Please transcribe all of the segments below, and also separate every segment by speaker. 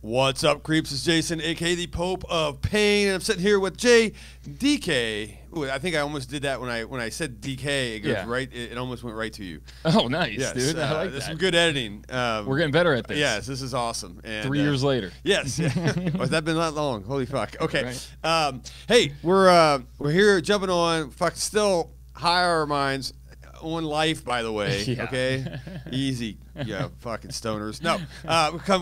Speaker 1: What's up, creeps? It's Jason, aka the Pope of Pain, and I'm sitting here with DK. Ooh, I think I almost did that when I said DK. It goes right. It almost went right to you.
Speaker 2: Oh, nice,
Speaker 1: yes,
Speaker 2: dude. I like
Speaker 1: there's
Speaker 2: that.
Speaker 1: some good editing.
Speaker 2: We're getting better at this.
Speaker 1: Yes, this is awesome. And,
Speaker 2: 3 years later.
Speaker 1: Yes. Oh, has that been that long? Holy fuck. Okay.
Speaker 2: Right.
Speaker 1: Hey, we're here jumping on. Fuck, still high our minds on life, by the way.
Speaker 2: Yeah.
Speaker 1: Okay, easy. Yeah, fucking stoners. No,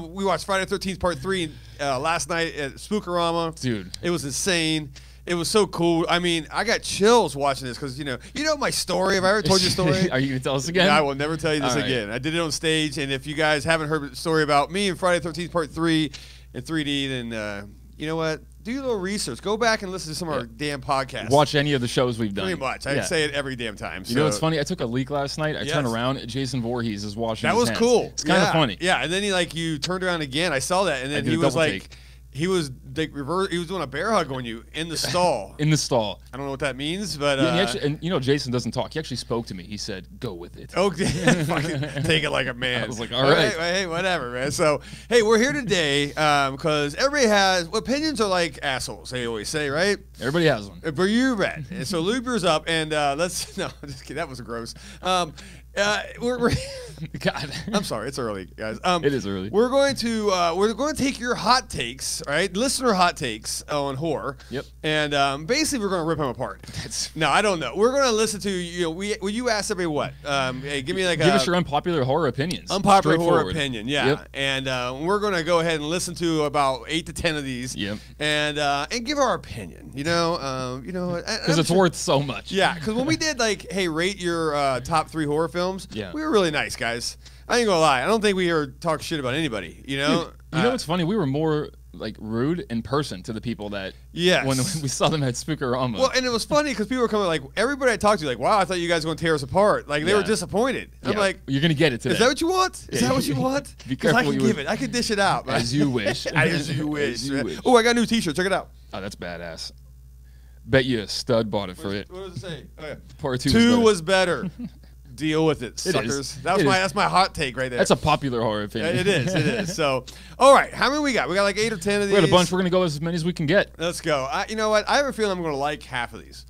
Speaker 1: we watched Friday the 13th Part 3 last night at Spookorama.
Speaker 2: Dude,
Speaker 1: it was insane. It was so cool. I mean, I got chills watching this because you know my story. Have I ever told you a story?
Speaker 2: Are you gonna tell us again?
Speaker 1: No, I will never tell you this
Speaker 2: All right.
Speaker 1: again. I did it on stage, and if you guys haven't heard the story about me and Friday the 13th Part 3 in 3D, then you know what? Do a little research. Go back and listen to some of our damn podcasts.
Speaker 2: Watch any of the shows we've done.
Speaker 1: Pretty much. I say it every damn time.
Speaker 2: You know what's funny? I took a leak last night. I turned around. Jason Voorhees is washing his hands.
Speaker 1: That was cool.
Speaker 2: It's kind of funny.
Speaker 1: Yeah, and then you turned around again. I saw that, and then he was like, he was reverse. He was doing a bear hug on you in the stall.
Speaker 2: In the stall.
Speaker 1: I don't know what that means, but
Speaker 2: and you know Jason doesn't talk. He actually spoke to me. He said, "Go with it."
Speaker 1: Okay, fucking take it like a man.
Speaker 2: I was like, all right.
Speaker 1: Hey, whatever, man. So, hey, we're here today because everybody has opinions are like assholes. They always say, right?
Speaker 2: Everybody has one.
Speaker 1: But you read, and so lube yours up, and let's no, just kidding. That was gross. We're
Speaker 2: God.
Speaker 1: I'm sorry, it's early, guys.
Speaker 2: It is early.
Speaker 1: We're going to take your hot takes, right? Listener hot takes on horror.
Speaker 2: Yep.
Speaker 1: And basically, we're going to rip them apart. No, I don't know. We're going to listen to you asked everybody what? Hey, give me like
Speaker 2: give us your unpopular horror opinions.
Speaker 1: Unpopular horror opinion, yeah.
Speaker 2: Yep.
Speaker 1: And we're going to go ahead and listen to about 8 to 10 of these.
Speaker 2: Yep.
Speaker 1: And give our opinion.
Speaker 2: Because it's worth so much.
Speaker 1: Yeah. Because when we did rate your top 3 horror films.
Speaker 2: Yeah.
Speaker 1: We were really nice, guys. I ain't gonna lie. I don't think we ever talk shit about anybody. You know.
Speaker 2: Dude, you know what's funny? We were more rude in person to the people that.
Speaker 1: Yes.
Speaker 2: When we saw them at Spookorama.
Speaker 1: Well, and it was funny because people were coming everybody I talked to wow, I thought you guys were gonna tear us apart. They were disappointed. I'm like,
Speaker 2: you're gonna get it today.
Speaker 1: Is that what you want? Is that what you want?
Speaker 2: Be careful.
Speaker 1: I can give it. I can dish it out.
Speaker 2: As you wish.
Speaker 1: As you wish. Oh, I got a new T-shirt. Check it out.
Speaker 2: Oh, that's badass. Bet you a stud bought it for it.
Speaker 1: What does it say? Oh, yeah.
Speaker 2: Part 2
Speaker 1: was better. Deal with it, suckers. That's my hot take right there.
Speaker 2: That's a popular horror opinion.
Speaker 1: It is. So, all right, how many we got? We got 8 or 10 of these.
Speaker 2: We got a bunch. We're gonna go as many as we can get.
Speaker 1: Let's go. You know what? I have a feeling I'm gonna like half of these.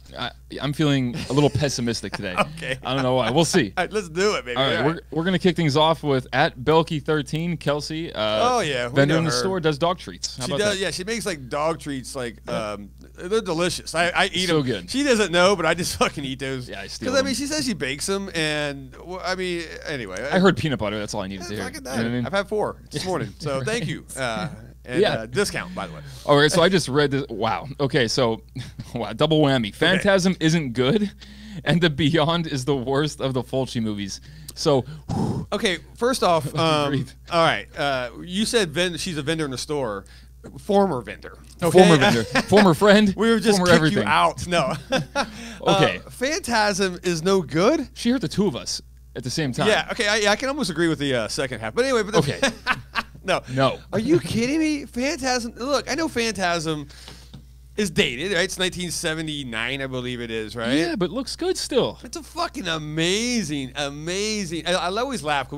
Speaker 2: I'm feeling a little pessimistic today.
Speaker 1: Okay.
Speaker 2: I don't know why. We'll see.
Speaker 1: All right, let's do it, baby.
Speaker 2: All right, we're gonna kick things off with @Belky13 Kelsey. Vendor in the store does dog treats. How
Speaker 1: she
Speaker 2: about
Speaker 1: does.
Speaker 2: that?
Speaker 1: Yeah, she makes dog treats. They're delicious. I eat
Speaker 2: so
Speaker 1: them.
Speaker 2: Good.
Speaker 1: She doesn't know, but I just fucking eat those.
Speaker 2: Yeah, I steal
Speaker 1: them. She says she bakes them, and anyway.
Speaker 2: I heard peanut butter. That's all I needed to hear.
Speaker 1: You know what I mean? I've had 4 this morning, so thank you. Discount, by the way.
Speaker 2: All right, so I just read this. Wow. Okay, so double whammy. Phantasm isn't good, and The Beyond is the worst of the Fulci movies. So,
Speaker 1: okay, first off, all right, you said she's a vendor in the store. Former vendor.
Speaker 2: Okay? Former vendor. Former friend.
Speaker 1: We were just kicked you out. No.
Speaker 2: Okay.
Speaker 1: Phantasm is no good.
Speaker 2: She hurt the 2 of us at the same time.
Speaker 1: Yeah, okay, I can almost agree with the second half. But anyway,
Speaker 2: okay. No.
Speaker 1: Are you kidding me? Phantasm. Look, I know Phantasm is dated, right? It's 1979, I believe it is, right?
Speaker 2: Yeah, but looks good still.
Speaker 1: It's a fucking amazing. I always laugh because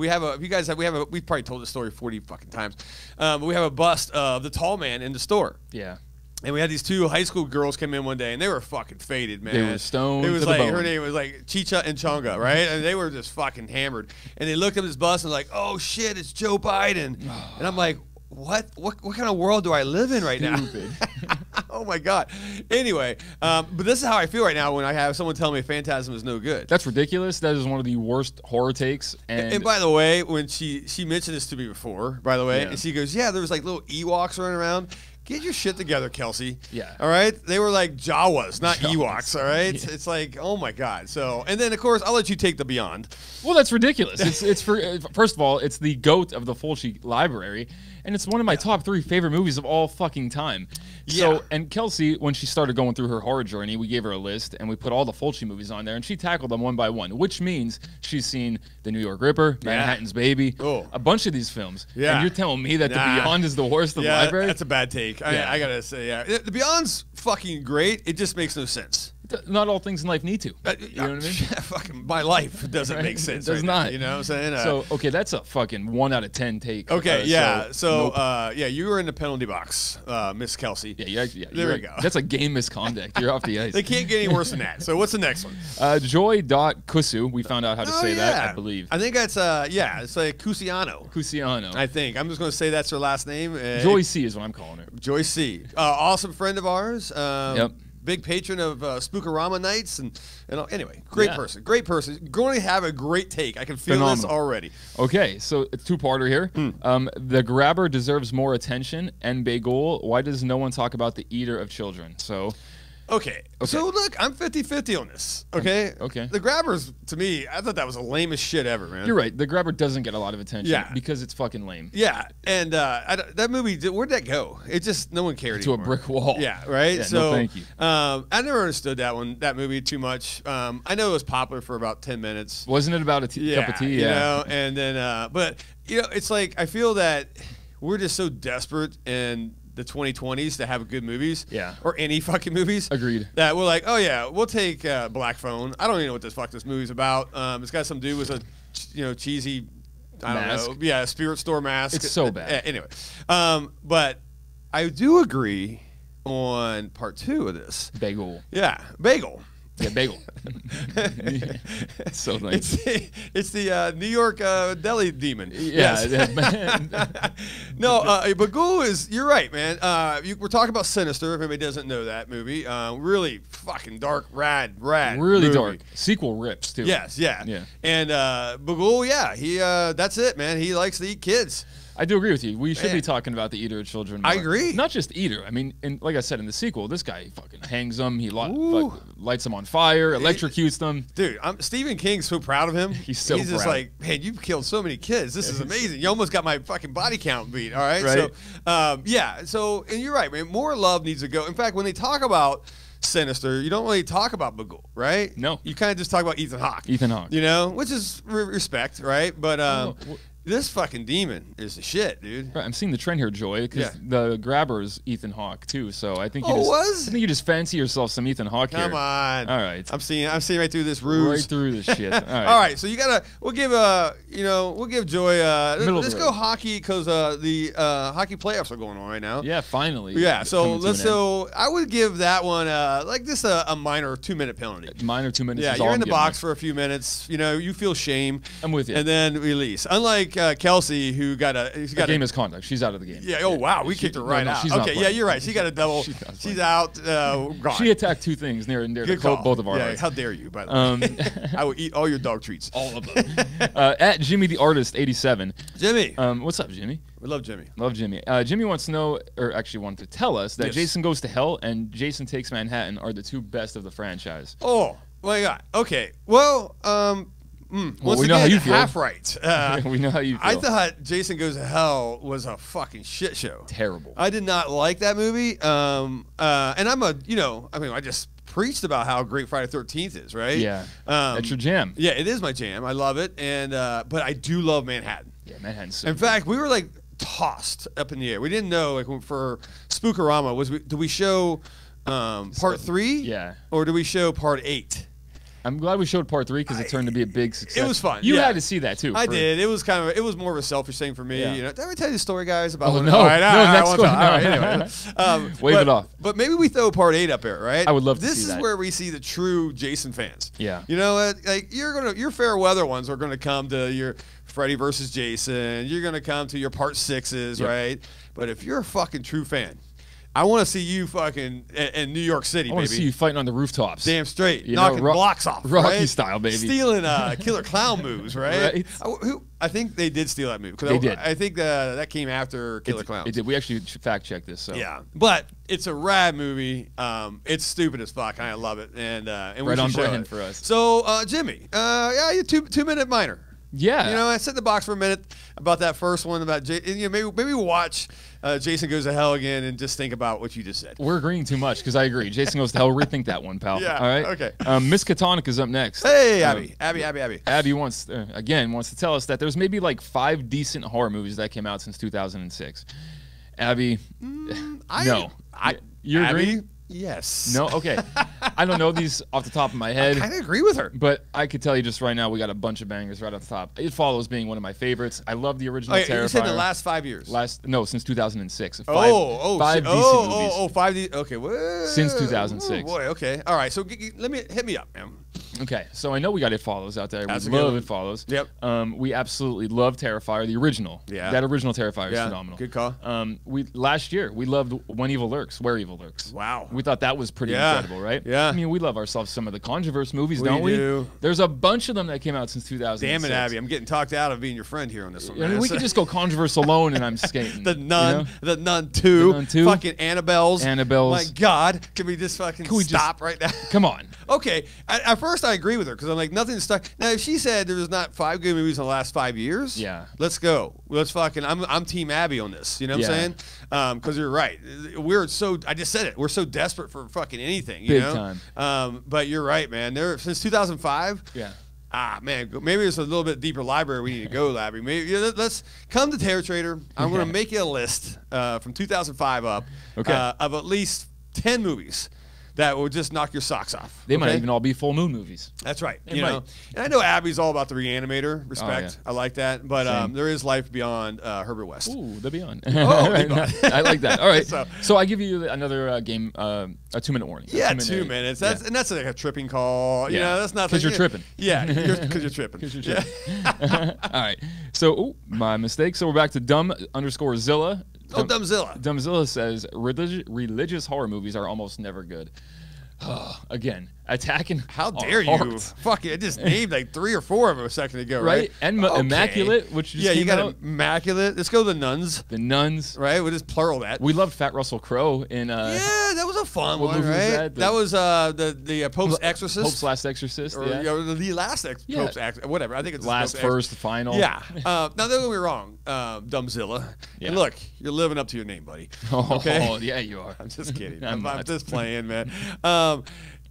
Speaker 1: we've probably told the story 40 fucking times. But we have a bust of the tall man in the store.
Speaker 2: Yeah.
Speaker 1: And we had these 2 high school girls come in one day, and they were fucking faded, man.
Speaker 2: They were stoned.
Speaker 1: It was
Speaker 2: to the bone.
Speaker 1: Her name was Chicha and Chonga, right? And they were just fucking hammered. And they looked at this bus and like, oh shit, it's Joe Biden. And I'm like, what kind of world do I live in right now? Oh my god. Anyway, but this is how I feel right now when I have someone tell me Phantasm is no good.
Speaker 2: That's ridiculous. That is one of the worst horror takes.
Speaker 1: And by the way, when she mentioned this to me before, by the way, and she goes, yeah, there was little Ewoks running around. Get your shit together, Kelsey.
Speaker 2: Yeah.
Speaker 1: All right? They were like Jawas, not Ewoks, all right?
Speaker 2: Yeah.
Speaker 1: It's like, oh my God. So, and then of course, I'll let you take The Beyond.
Speaker 2: Well, that's ridiculous. It's first of all, it's the GOAT of the Fulci library, and it's one of my top 3 favorite movies of all fucking time. So, and Kelsey, when she started going through her horror journey, we gave her a list, and we put all the Fulci movies on there, and she tackled them one by one, which means she's seen The New York Ripper, Manhattan's Baby, a bunch of these films. Yeah. And you're telling me that The Beyond is the worst of the library?
Speaker 1: That's a bad take. I gotta say, The Beyond's fucking great. It just makes no sense.
Speaker 2: not all things in life need to. You know what I mean?
Speaker 1: Fucking my life doesn't make sense.
Speaker 2: It does not.
Speaker 1: Now, you know what I'm saying?
Speaker 2: So okay, that's a fucking 1 out of 10 take.
Speaker 1: Okay, yeah. So
Speaker 2: nope.
Speaker 1: yeah, you were in the penalty box, Miss Kelsey.
Speaker 2: Yeah.
Speaker 1: There we go.
Speaker 2: That's a game misconduct. You're off the ice.
Speaker 1: They can't get any worse than that. So what's the next one?
Speaker 2: Joy.kusu. We found out how to say that, I believe.
Speaker 1: I think that's it's like Cusiano.
Speaker 2: Cusiano.
Speaker 1: I think. I'm just going to say that's her last name.
Speaker 2: Joy C is what I'm calling her.
Speaker 1: Joy C. Awesome friend of ours.
Speaker 2: Yep.
Speaker 1: Big patron of Spookorama nights and anyway, great person. Going to have a great take. I can feel this already.
Speaker 2: Okay, so it's two-parter here. The grabber deserves more attention, and Bagul, why does no one talk about the eater of children?
Speaker 1: Okay. So look, I'm 50-50 on this. Okay.
Speaker 2: Okay.
Speaker 1: The grabbers, to me, I thought that was the lamest shit ever, man.
Speaker 2: You're right. The grabber doesn't get a lot of attention because it's fucking lame.
Speaker 1: Yeah, and that movie, where'd that go? It just no one cared
Speaker 2: to
Speaker 1: anymore.
Speaker 2: A brick wall.
Speaker 1: Yeah, right.
Speaker 2: Yeah,
Speaker 1: so
Speaker 2: no, thank you.
Speaker 1: I never understood that movie too much. I know it was popular for about 10 minutes.
Speaker 2: Wasn't it about a cup of tea?
Speaker 1: You know, and then but you know, it's like I feel that we're just so desperate and the 2020s to have good movies, or any fucking movies.
Speaker 2: Agreed.
Speaker 1: That we're like, oh yeah, we'll take Black Phone. I don't even know what this movie's about. It's got some dude with a cheesy, I don't know, spirit store mask.
Speaker 2: It's so bad.
Speaker 1: Anyway, but I do agree on part 2 of this.
Speaker 2: Bagel.
Speaker 1: Yeah, Bagel.
Speaker 2: Yeah, bagel. So nice.
Speaker 1: It's the New York deli demon.
Speaker 2: Yeah.
Speaker 1: No, Bagul is. You're right, man. We're talking about Sinister. If anybody doesn't know that movie, really fucking dark, rad. Really
Speaker 2: movie. Dark. Sequel rips too.
Speaker 1: Yes, yeah. And Bagul, he that's it, man. He likes to eat kids.
Speaker 2: I do agree with you. We should be talking about the eater of children more.
Speaker 1: I agree.
Speaker 2: Not just eater. I mean, like I said in the sequel, this guy fucking hangs them. He lights them on fire, electrocutes them.
Speaker 1: Dude, Stephen King's so proud of him.
Speaker 2: He's so proud.
Speaker 1: He's just like, man, you've killed so many kids. This is amazing. You almost got my fucking body count beat. All right. So, and you're right, man. More love needs to go. In fact, when they talk about Sinister, you don't really talk about Bagul, right?
Speaker 2: No.
Speaker 1: You kind of just talk about Ethan Hawke.
Speaker 2: You
Speaker 1: know, which is respect, right? But this fucking demon is the shit, dude.
Speaker 2: Right, I'm seeing the trend here, Joy, because the grabber is Ethan Hawke too. So I think
Speaker 1: I
Speaker 2: think you just fancy yourself some Ethan Hawke here.
Speaker 1: Come on.
Speaker 2: All right.
Speaker 1: I'm seeing right through this ruse.
Speaker 2: Right through this shit. All right.
Speaker 1: All right. So we'll give Joy. Let's go hockey because the hockey playoffs are going on right now.
Speaker 2: Yeah, finally.
Speaker 1: Yeah. So I would give that one like just a minor 2-minute penalty.
Speaker 2: Minor 2 minutes.
Speaker 1: Yeah, you're in the box for a few minutes. You know, you feel shame.
Speaker 2: I'm with you.
Speaker 1: And then release. Unlike Kelsey, who got a
Speaker 2: game misconduct. She's out of the game.
Speaker 1: Yeah. Oh wow, we kicked her right out. Okay. Yeah, you're right. She got a double. She's out. Gone.
Speaker 2: She attacked 2 things near and dear to both of our hearts.
Speaker 1: How dare you? By the way, I will eat all your dog treats.
Speaker 2: All of them. At Jimmy the Artist 87.
Speaker 1: Jimmy.
Speaker 2: What's up, Jimmy?
Speaker 1: We love Jimmy.
Speaker 2: Love Jimmy. Jimmy wants to know, or actually wanted to tell us that Jason Goes to Hell and Jason Takes Manhattan are the 2 best of the franchise.
Speaker 1: Oh my God. Okay. Well, once
Speaker 2: we know how you feel.
Speaker 1: Half right.
Speaker 2: We know how you feel.
Speaker 1: I thought Jason Goes to Hell was a fucking shit show.
Speaker 2: Terrible.
Speaker 1: I did not like that movie. And I just preached about how great Friday the 13th is, right?
Speaker 2: Yeah. That's your jam.
Speaker 1: Yeah, it is my jam. I love it. And but I do love Manhattan.
Speaker 2: Yeah, Manhattan's
Speaker 1: in fact, we were like tossed up in the air. We didn't know for Spookorama do we show part 3?
Speaker 2: Yeah.
Speaker 1: Or do we show part 8?
Speaker 2: I'm glad we showed part 3 because it turned to be a big success.
Speaker 1: It was fun.
Speaker 2: You had to see that too.
Speaker 1: I did. It was more of a selfish thing for me.
Speaker 2: Yeah.
Speaker 1: You know, did I tell you the story, guys? About
Speaker 2: next one.
Speaker 1: Anyway,
Speaker 2: Wave it off.
Speaker 1: But maybe we throw part 8 up there, right?
Speaker 2: I would love to see that.
Speaker 1: This is where we see the true Jason fans.
Speaker 2: Yeah.
Speaker 1: You know, like your fair weather ones are gonna come to your Freddy versus Jason. You're gonna come to your part 6s, right? But if you're a fucking true fan, I want to see you fucking in New York City, baby.
Speaker 2: I want to see you fighting on the rooftops.
Speaker 1: Damn straight. Knocking blocks off.
Speaker 2: Rocky style, baby.
Speaker 1: Stealing Killer Clown moves, right? I think they did steal that move.
Speaker 2: They did.
Speaker 1: I think that came after Killer Clowns.
Speaker 2: It did. We actually fact-checked this. So.
Speaker 1: Yeah. But it's a rad movie. It's stupid as fuck. I love it. And
Speaker 2: right on brand for us.
Speaker 1: So, Jimmy, you 2-minute minor.
Speaker 2: Yeah.
Speaker 1: You know, I sit in the box for a minute about that first one about maybe we'll watch Jason Goes to Hell again and just think about what you just said.
Speaker 2: We're agreeing too much because I agree. Jason Goes to Hell. Rethink that one, pal.
Speaker 1: Yeah.
Speaker 2: All right.
Speaker 1: Okay.
Speaker 2: Miss Catonica's up next.
Speaker 1: Hey, Abby.
Speaker 2: Abby wants to tell us that there's maybe like 5 decent horror movies that came out since 2006. Abby, no.
Speaker 1: You agree? Yes.
Speaker 2: No? Okay. I don't know these off the top of my head.
Speaker 1: I kind of agree with her.
Speaker 2: But I could tell you just right now, we got a bunch of bangers right off the top. It Follows being one of my favorites. I love the original Terrifier.
Speaker 1: You said the last 5 years.
Speaker 2: No, since 2006. Five
Speaker 1: shit.
Speaker 2: decent movies.
Speaker 1: 5 okay. Whoa.
Speaker 2: Since 2006.
Speaker 1: Oh, boy, okay. All right, so hit me up, man.
Speaker 2: Okay, so I know we got It Follows out there.
Speaker 1: That's
Speaker 2: We love It Follows.
Speaker 1: Yep.
Speaker 2: We absolutely love Terrifier, the original.
Speaker 1: Yeah.
Speaker 2: That original Terrifier is phenomenal.
Speaker 1: Good call.
Speaker 2: Last year we loved When Evil Lurks, Where Evil Lurks.
Speaker 1: Wow.
Speaker 2: We thought that was pretty incredible, right?
Speaker 1: Yeah.
Speaker 2: I mean, we love ourselves some of the Controverse movies, don't we?
Speaker 1: Do.
Speaker 2: There's a bunch of them that came out since 2006.
Speaker 1: Damn it, Abby! I'm getting talked out of being your friend here on this one.
Speaker 2: I mean, we could just go Controverse alone, and I'm skating.
Speaker 1: The Nun,
Speaker 2: you know?
Speaker 1: The Nun 2,
Speaker 2: The Nun 2.
Speaker 1: fucking Annabelle's.
Speaker 2: Annabelle's.
Speaker 1: My God, can we just fucking stop right now?
Speaker 2: Come on.
Speaker 1: Okay, at first I agree with her because I'm like nothing's stuck. Now if she said there was not 5 good movies in the last 5 years,
Speaker 2: yeah,
Speaker 1: let's go. Let's fucking. I'm Team Abby on this. You know what I'm saying? Because you're right. I just said it. We're so desperate for fucking anything. You know?
Speaker 2: Big time.
Speaker 1: But you're right, man. Since 2005.
Speaker 2: Yeah.
Speaker 1: Man, maybe there's a little bit deeper library we need to go, Labby. Maybe let's come to Terror Trader. I'm going to make you a list from 2005 up of at least 10 movies that will just knock your socks off.
Speaker 2: They might even all be full moon movies.
Speaker 1: That's right.
Speaker 2: They
Speaker 1: you know, and I know Abby's all about the Reanimator. Respect. I like that. But there is life beyond Herbert West.
Speaker 2: Ooh, the Beyond.
Speaker 1: I
Speaker 2: like that. All right. So I give you another game, a 2-minute warning.
Speaker 1: Yeah, 2 minutes. And that's like a tripping call. You know, that's not
Speaker 2: because you're tripping.
Speaker 1: Yeah, because you're tripping.
Speaker 2: Because you're tripping. All right. So, my mistake. So we're back to dumb_Zilla.
Speaker 1: Dumbzilla.
Speaker 2: Dumbzilla says religious horror movies are almost never good. Again, attacking.
Speaker 1: How dare you? Fuck it! I just named like 3 or 4 of them a second ago, right?
Speaker 2: And Immaculate, which just
Speaker 1: you got
Speaker 2: out.
Speaker 1: Immaculate. Let's go to the Nuns.
Speaker 2: The Nuns,
Speaker 1: right? We'll just plural that.
Speaker 2: We loved Fat Russell Crowe in.
Speaker 1: Yeah, that was a fun one, right? That was the Pope's Exorcist.
Speaker 2: Pope's Last Exorcist,
Speaker 1: or the last Pope's Exorcist, whatever. I think it's
Speaker 2: last, first, final.
Speaker 1: Yeah. Now don't get me wrong, Dumbzilla. Yeah. And look, you're living up to your name, buddy. Okay?
Speaker 2: Oh, yeah, you are.
Speaker 1: I'm just kidding. I'm just playing, man.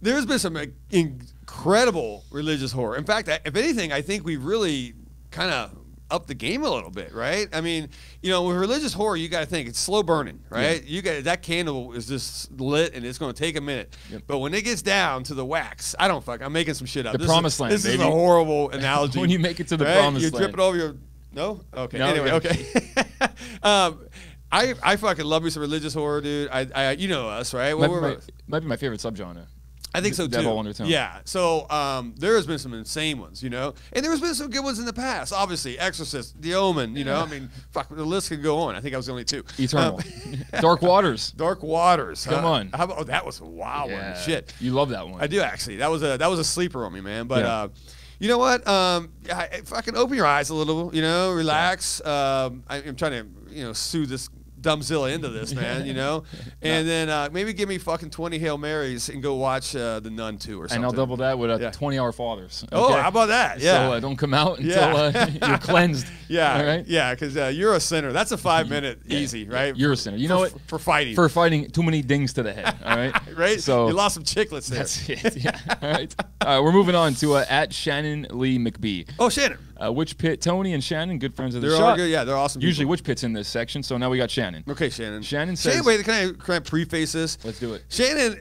Speaker 1: There's been some incredible religious horror. In fact, if anything, I think we really kind of upped the game a little bit, right? I mean, you know, with religious horror, you got to think it's slow burning, right? Yeah. You got that candle is just lit, and it's going to take a minute. Yep. But when it gets down to the wax, I'm making some shit up.
Speaker 2: The promised land,
Speaker 1: This is a horrible analogy.
Speaker 2: When you make it to the promised land,
Speaker 1: you drip it over your. No. Okay.
Speaker 2: No,
Speaker 1: anyway. Okay. I fucking love me some religious horror, dude. You know us, right?
Speaker 2: Might be my favorite subgenre.
Speaker 1: I think so too.
Speaker 2: Devil undertone.
Speaker 1: Yeah. So there has been some insane ones, you know, and there's been some good ones in the past. Obviously, Exorcist, The Omen. You know, I mean, fuck, the list could go on. I think I was the only 2.
Speaker 2: Eternal. Dark Waters.
Speaker 1: Dark Waters.
Speaker 2: Come on.
Speaker 1: How about, that was a wild one. Shit.
Speaker 2: You love that one.
Speaker 1: I do actually. That was a sleeper on me, man. But you know what? Fucking open your eyes a little. You know, relax. I'm trying to soothe this Dumbzilla into this, man, you know? And then maybe give me fucking 20 Hail Marys and go watch The Nun 2 or something.
Speaker 2: And I'll double that with 20 Our Fathers. Okay?
Speaker 1: Oh, how about that? Yeah.
Speaker 2: So don't come out until you're cleansed.
Speaker 1: Yeah.
Speaker 2: All right?
Speaker 1: Yeah, because you're a sinner. That's a 5-minute easy, right?
Speaker 2: You're a sinner. You know what?
Speaker 1: For fighting.
Speaker 2: For fighting too many dings to the head, all right?
Speaker 1: Right?
Speaker 2: So
Speaker 1: you lost some chiclets there.
Speaker 2: That's it, yeah. All right. We're moving on to at Shannon Lee McBee.
Speaker 1: Oh, Shannon.
Speaker 2: Witch Pit, Tony and Shannon, good friends of the show.
Speaker 1: They're all good. Yeah, they're awesome.
Speaker 2: Usually
Speaker 1: people.
Speaker 2: Witch Pit's in this section, so now we got Shannon.
Speaker 1: Okay, Shannon.
Speaker 2: Shannon says...
Speaker 1: wait, can I preface this?
Speaker 2: Let's do it.
Speaker 1: Shannon,